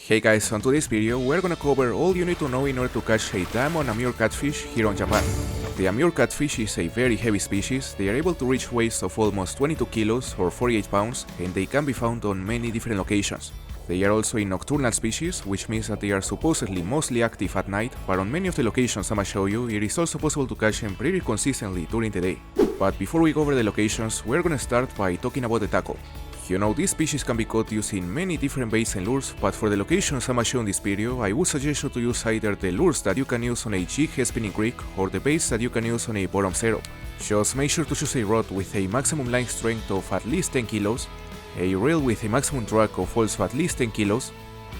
Hey guys, on today's video we're gonna cover all you need to know in order to catch a Diamond Amur Catfish here on Japan. The Amur Catfish is a very heavy species. They are able to reach weights of almost 22 kilos or 48 pounds, and they can be found on many different locations. They are also a nocturnal species, which means that they are supposedly mostly active at night, but on many of the locations I'ma show you, it is also possible to catch them pretty consistently during the day. But before we go over the locations, we're gonna start by talking about the tackle. You know, this species can be caught using many different baits and lures, but for the locations I'ma show in this video, I would suggest you to use either the lures that you can use on a jig head spinning rig or the baits that you can use on a bottom setup. Just make sure to choose a rod with a maximum line strength of at least 10 kilos, a reel with a maximum drag of also at least 10 kilos,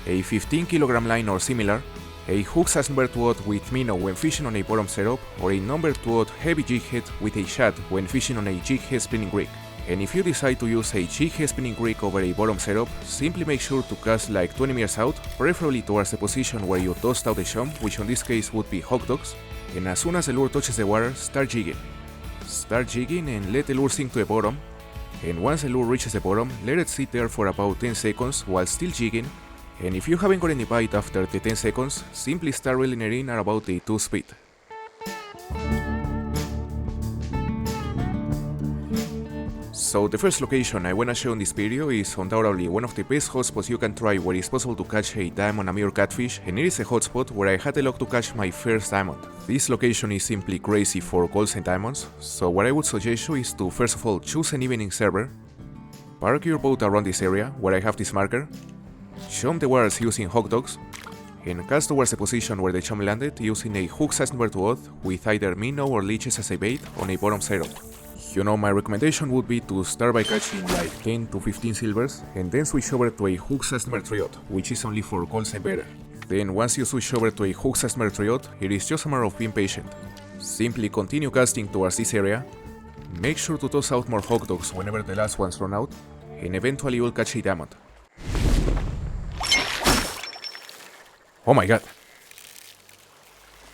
a 15 kg line or similar, a hook number 2 odd with minnow when fishing on a bottom setup, or a number 2 odd heavy jig head with a shad when fishing on a jig head spinning rig. And if you decide to use a jig head spinning rig over a bottom setup, simply make sure to cast like 20 meters out, preferably towards the position where you tossed out the shum, which in this case would be hot dogs, and as soon as the lure touches the water, start jigging. Start jigging and let the lure sink to the bottom, and once the lure reaches the bottom, let it sit there for about 10 seconds while still jigging, and if you haven't got any bite after the 10 seconds, simply start reeling it in at about a 2 speed. So the first location I wanna show in this video is undoubtedly one of the best hotspots you can try where it's possible to catch a Diamond Amur Catfish, and it is a hotspot where I had the luck to catch my first diamond. This location is simply crazy for golds and diamonds, so what I would suggest you is to first of all choose an evening server, park your boat around this area where I have this marker, jump the waters using hot dogs, and cast towards the position where the chum landed using a hook size number 2 odd with either minnow or leeches as a bait on a bottom setup. You know, my recommendation would be to start by catching like 10 to 15 silvers and then switch over to a hook size number 3 odd, which is only for golds and better. Then once you switch over to a hook size number 3 odd, it is just a matter of being patient. Simply continue casting towards this area, make sure to toss out more hot dogs whenever the last ones run out, and eventually you'll catch a diamond. Oh my god!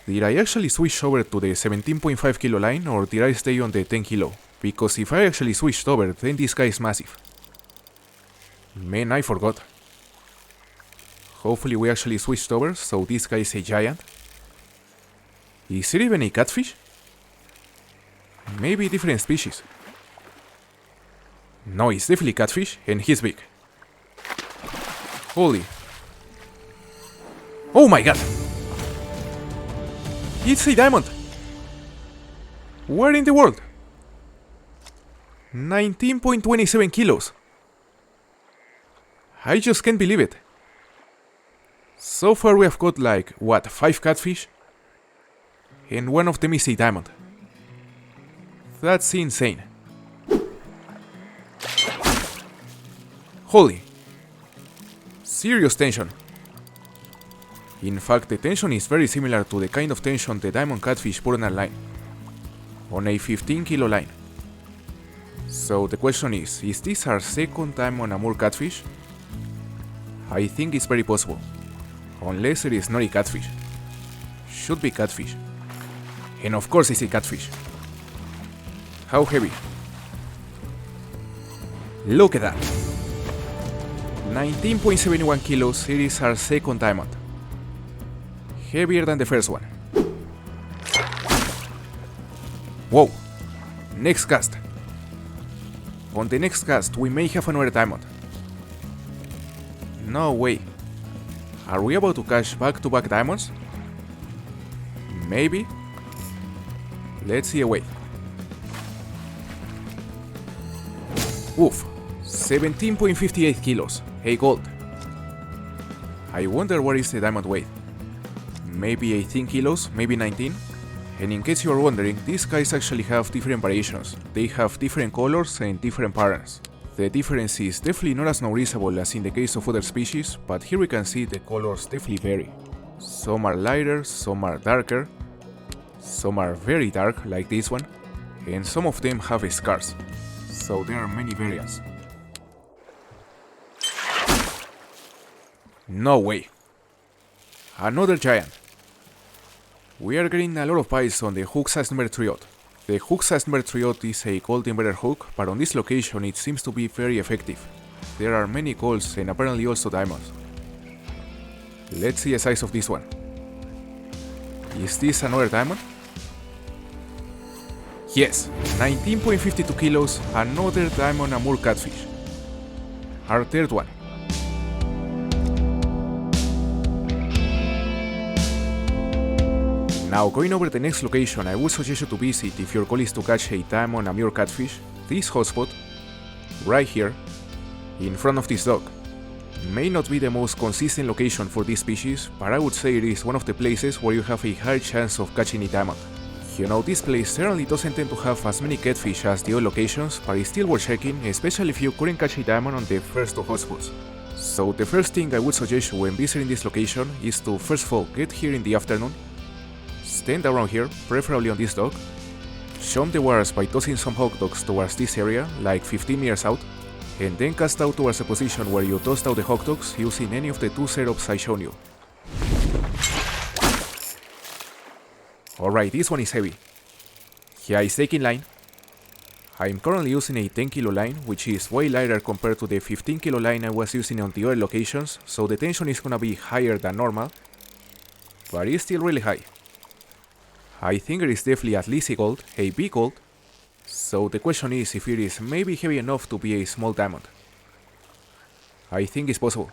Did I actually switch over to the 17.5 kilo line or did I stay on the 10 kilo? Because if I actually switched over, then this guy is massive. Man, I forgot. Hopefully we actually switched over, so this guy is a giant. Is it even a catfish? Maybe different species. No, it's definitely catfish, and he's big. Holy. Oh my god! It's a diamond! Where in the world? 19.27 kilos. I just can't believe it. So far we have got like, what, 5 catfish? And one of them is a diamond. That's insane. Holy. Serious tension. In fact, the tension is very similar to the kind of tension the Diamond Catfish put on a line. On a 15 kilo line. So the question is this our second Diamond Amur Catfish? I think it's very possible. Unless it is not a catfish. Should be catfish. And of course it's a catfish. How heavy? Look at that. 19.71 kilos, it is our second diamond. Heavier than the first one. Whoa! Next cast. On the next cast, we may have another diamond. No way. Are we about to catch back-to-back diamonds? Maybe. Let's see a wait. Oof. 17.58 kilos. A gold. I wonder what is the diamond weight. Maybe 18 kilos, maybe 19. And in case you are wondering, these guys actually have different variations. They have different colors and different patterns. The difference is definitely not as noticeable as in the case of other species, but here we can see the colors definitely vary. Some are lighter, some are darker, some are very dark like this one, and some of them have scars. So there are many variants. No way. Another giant. We are getting a lot of bites on the hook size number 3 odd. The hook size number 3 odd is a gold inverter hook, but on this location it seems to be very effective. There are many golds and apparently also diamonds. Let's see the size of this one. Is this another diamond? Yes, 19.52 kilos, another Diamond Amur Catfish. Our third one. Now, going over the next location I would suggest you to visit if your goal is to catch a Diamond Amur Catfish, this hotspot, right here, in front of this dock. May not be the most consistent location for this species, but I would say it is one of the places where you have a high chance of catching a diamond. You know, this place certainly doesn't tend to have as many catfish as the other locations, but it's still worth checking, especially if you couldn't catch a diamond on the first two hotspots. So the first thing I would suggest you when visiting this location is to first of all get here in the afternoon, stand around here, preferably on this dock, jump the waters by tossing some hot dogs towards this area, like 15 meters out, and then cast out towards the position where you tossed out the hot dogs using any of the two setups I shown you. Alright, this one is heavy. Yeah, it's taking line. I'm currently using a 10 kilo line, which is way lighter compared to the 15 kilo line I was using on the other locations, so the tension is gonna be higher than normal, but it's still really high. I think it is definitely at least a gold, a big gold, so the question is if it is maybe heavy enough to be a small diamond. I think it's possible.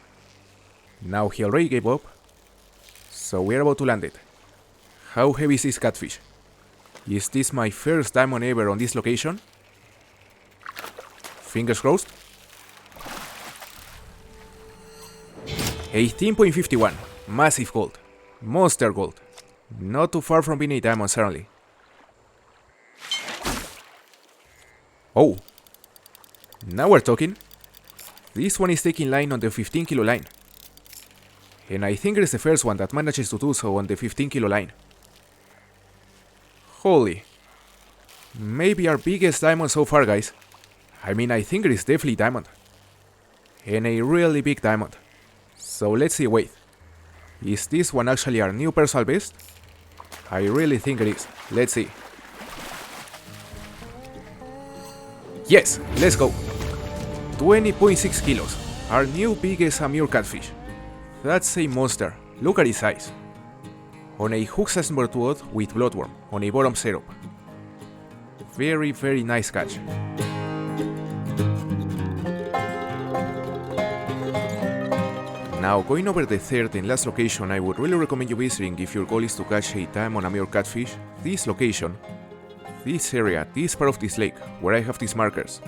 Now he already gave up, so we're about to land it. How heavy is this catfish? Is this my first diamond ever on this location? Fingers crossed. 18.51, massive gold, monster gold. Not too far from being a diamond certainly. Oh, now we're talking. This one is taking line on the 15 kilo line. And I think it is the first one that manages to do so on the 15 kilo line. Holy. Maybe our biggest diamond so far, guys. I mean, I think it is definitely diamond. And a really big diamond. So let's see, wait. Is this one actually our new personal best? I really think it is. Let's see. Yes, let's go. 20.6 kilos. Our new biggest Amur Catfish. That's a monster. Look at its size. On a hook number 2 odd with bloodworm, on a bottom setup. Very, very nice catch. Now, going over the third and last location I would really recommend you visiting if your goal is to catch a Diamond Amur Catfish, this location, this area, this part of this lake, where I have these markers,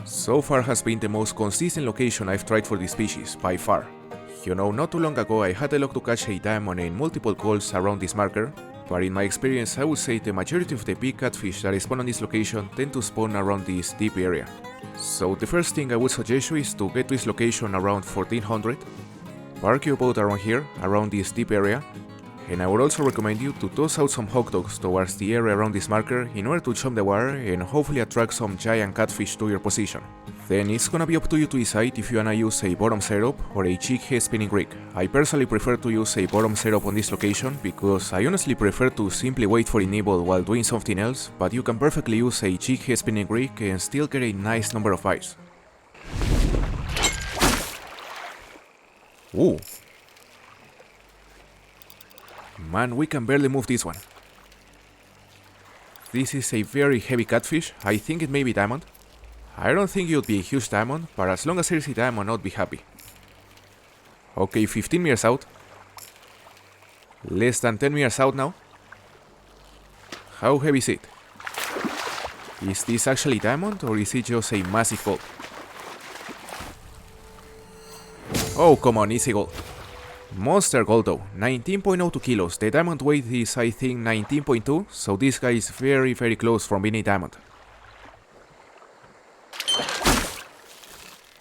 so far has been the most consistent location I've tried for this species, by far. You know, not too long ago I had the luck to catch a diamond in multiple calls around this marker, but in my experience I would say the majority of the big catfish that spawn on this location tend to spawn around this deep area. So the first thing I would suggest you is to get to this location around 1400, park your boat around here, around this deep area, and I would also recommend you to toss out some hot dogs towards the area around this marker in order to jump the water and hopefully attract some giant catfish to your position. Then it's gonna be up to you to decide if you wanna use a bottom setup or a jig head spinning rig. I personally prefer to use a bottom setup on this location because I honestly prefer to simply wait for a nibble while doing something else, but you can perfectly use a jig head spinning rig and still get a nice number of bites. Ooh. Man, we can barely move this one. This is a very heavy catfish. I think it may be diamond. I don't think it would be a huge diamond, but as long as it is a diamond, I'd be happy. Okay, 15 meters out. Less than 10 meters out now. How heavy is it? Is this actually diamond, or is it just a massive gold? Oh, come on, easy gold. Monster gold though, 19.02 kilos. The diamond weight is, I think, 19.2, so this guy is very, very close from being a diamond.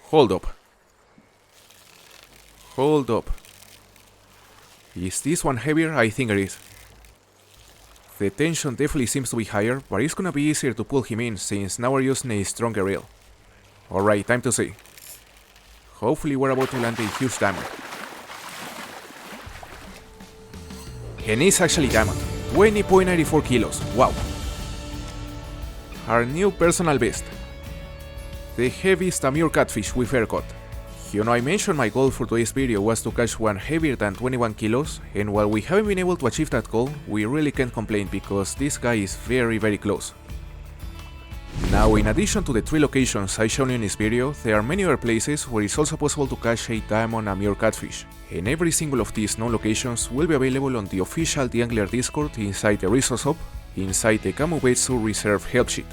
Hold up. Hold up. Is this one heavier? I think it is. The tension definitely seems to be higher, but it's gonna be easier to pull him in since now we're using a stronger reel. Alright, time to see. Hopefully we're about to land a huge diamond. And it's actually diamond. 20.94 kilos. Wow. Our new personal best. The heaviest Amur Catfish we've ever caught. You know, I mentioned my goal for today's video was to catch one heavier than 21 kilos, and while we haven't been able to achieve that goal, we really can't complain because this guy is very close. Now, in addition to the 3 locations I shown you in this video, there are many other places where it's also possible to catch a Diamond Amur Catfish, and every single of these known locations will be available on the official theAngler Discord inside the resource hub, inside the Camu Betsu Reserve help sheet.